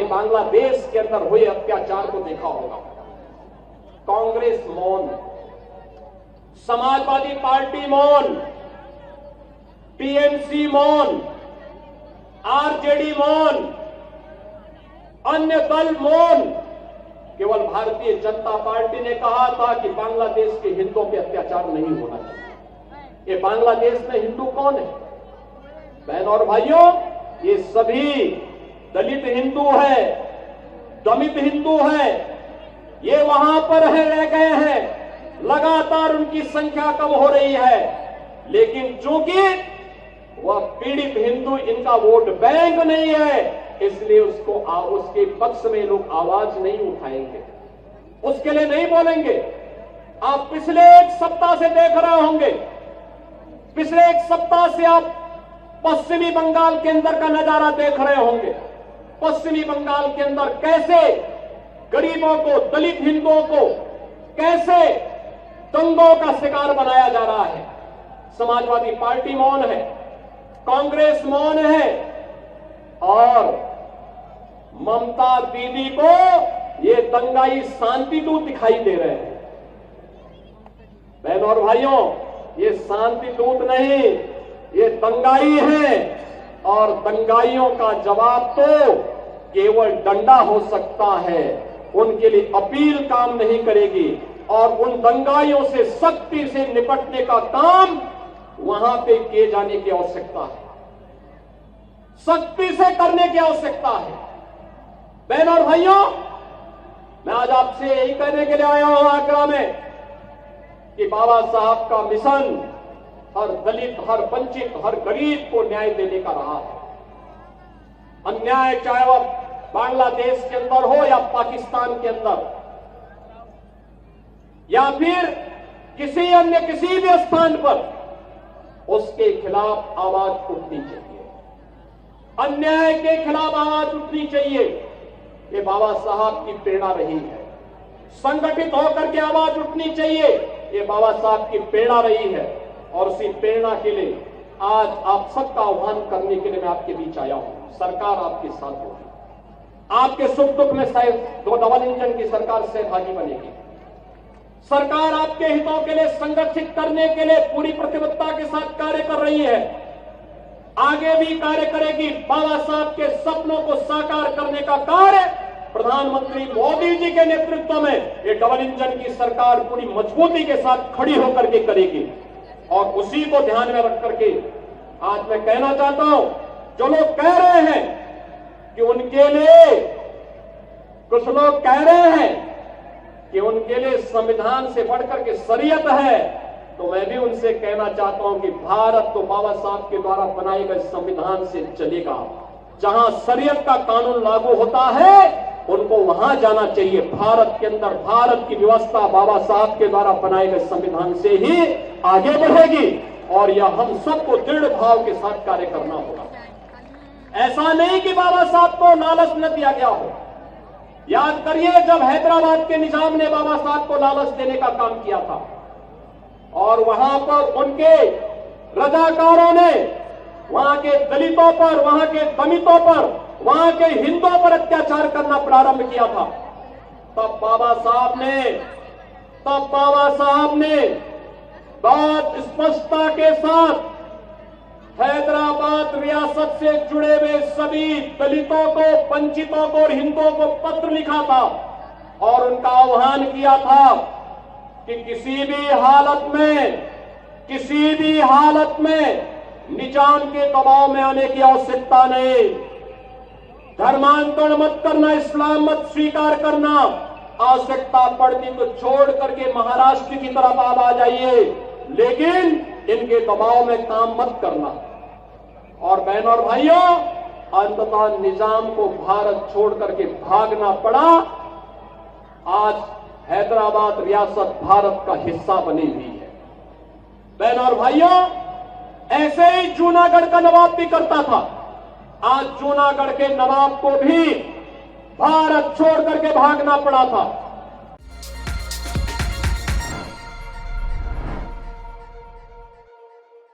बांग्लादेश के अंदर हुए अत्याचार को देखा होगा। कांग्रेस मौन, समाजवादी पार्टी मौन, टीएमसी मौन, आरजेडी मौन, अन्य दल मौन। केवल भारतीय जनता पार्टी ने कहा था कि बांग्लादेश के हिंदुओं पे अत्याचार नहीं होना चाहिए। ये बांग्लादेश में हिंदू कौन है? बहन और भाइयों, ये सभी दलित हिंदू है, दमित हिंदू है। ये वहां पर रह गए हैं, लगातार उनकी संख्या कम हो रही है, लेकिन चूंकि वह पीड़ित हिंदू इनका वोट बैंक नहीं है, इसलिए उसके पक्ष में लोग आवाज नहीं उठाएंगे, उसके लिए नहीं बोलेंगे। आप पिछले एक सप्ताह से देख रहे होंगे, पिछले एक सप्ताह से आप पश्चिमी बंगाल के अंदर का नजारा देख रहे होंगे। पश्चिमी बंगाल के अंदर कैसे गरीबों को, दलित हिंदुओं को कैसे दंगों का शिकार बनाया जा रहा है। समाजवादी पार्टी मौन है, कांग्रेस मौन है, और ममता दीदी को ये दंगाई शांति दूत दिखाई दे रहे हैं। बहन और भाइयों, ये शांति दूत नहीं, ये दंगाई है, और दंगाइयों का जवाब तो केवल डंडा हो सकता है। उनके लिए अपील काम नहीं करेगी, और उन दंगाइयों से सख्ती से निपटने का काम वहां पे किए जाने की आवश्यकता है, सख्ती से करने की आवश्यकता है। बहन और भाइयों, मैं आज आपसे यही कहने के लिए आया हूं आगरा में कि बाबा साहब का मिशन हर दलित, हर वंचित, हर गरीब को न्याय देने का रहा है। अन्याय चाहे वह बांग्लादेश के अंदर हो या पाकिस्तान के अंदर, या फिर किसी अन्य किसी भी स्थान पर, उसके खिलाफ आवाज उठनी चाहिए, अन्याय के खिलाफ आवाज उठनी चाहिए। ये बाबा साहब की प्रेरणा रही है। संगठित होकर के आवाज उठनी चाहिए, ये बाबा साहब की प्रेरणा रही है। और उसी प्रेरणा के लिए आज आप सबका आह्वान करने के लिए मैं आपके बीच आया हूं। सरकार आपके साथ होगी, आपके सुख दुख में शायद दो डबल इंजन की सरकार सहभागी बनेगी। सरकार आपके हितों के लिए संगठित करने के लिए पूरी प्रतिबद्धता के साथ कार्य कर रही है, आगे भी कार्य करेगी। बाबा साहब के सपनों को साकार करने का कार्य प्रधानमंत्री मोदी जी के नेतृत्व में ये डबल इंजन की सरकार पूरी मजबूती के साथ खड़ी होकर के करेगी। और उसी को ध्यान में रख करके आज मैं कहना चाहता हूं, जो लोग कह रहे हैं कि उनके लिए, कुछ लोग कह रहे हैं कि उनके लिए संविधान से बढ़कर के शरीयत है, तो मैं भी उनसे कहना चाहता हूं कि भारत तो बाबा साहब के द्वारा बनाए गए संविधान से चलेगा। जहां शरीयत का कानून लागू होता है उनको वहां जाना चाहिए। भारत के अंदर भारत की व्यवस्था बाबा साहब के द्वारा बनाए गए संविधान से ही आगे बढ़ेगी, और यह हम सबको दृढ़ भाव के साथ कार्य करना होगा। ऐसा नहीं कि बाबा साहब को लालच न दिया गया हो। याद करिए, जब हैदराबाद के निजाम ने बाबा साहब को लालच देने का काम किया था, और वहां पर उनके रजाकारों ने वहां के दलितों पर, वहां के दमितों पर, वहां के हिंदुओं पर अत्याचार करना प्रारंभ किया था, तब बाबा साहब ने बहुत स्पष्टता के साथ हैदराबाद रियासत से जुड़े हुए सभी दलितों को, वंचितों को और हिंदुओं को पत्र लिखा था, और उनका आह्वान किया था कि किसी भी हालत में निजाम के दबाव में आने की आवश्यकता नहीं। धर्मांतरण मत करना, इस्लाम मत स्वीकार करना, आवश्यकता पड़ती तो छोड़ करके महाराष्ट्र की तरफ आप आ जाइए, लेकिन इनके दबाव में काम मत करना। और बहनों और भाइयों, अंततः निजाम को भारत छोड़ करके भागना पड़ा। आज हैदराबाद रियासत भारत का हिस्सा बनी हुई है। बहनों और भाइयों, ऐसे ही जूनागढ़ का नवाब भी करता था। आज जूनागढ़ के नवाब को भी भारत छोड़ करके भागना पड़ा था।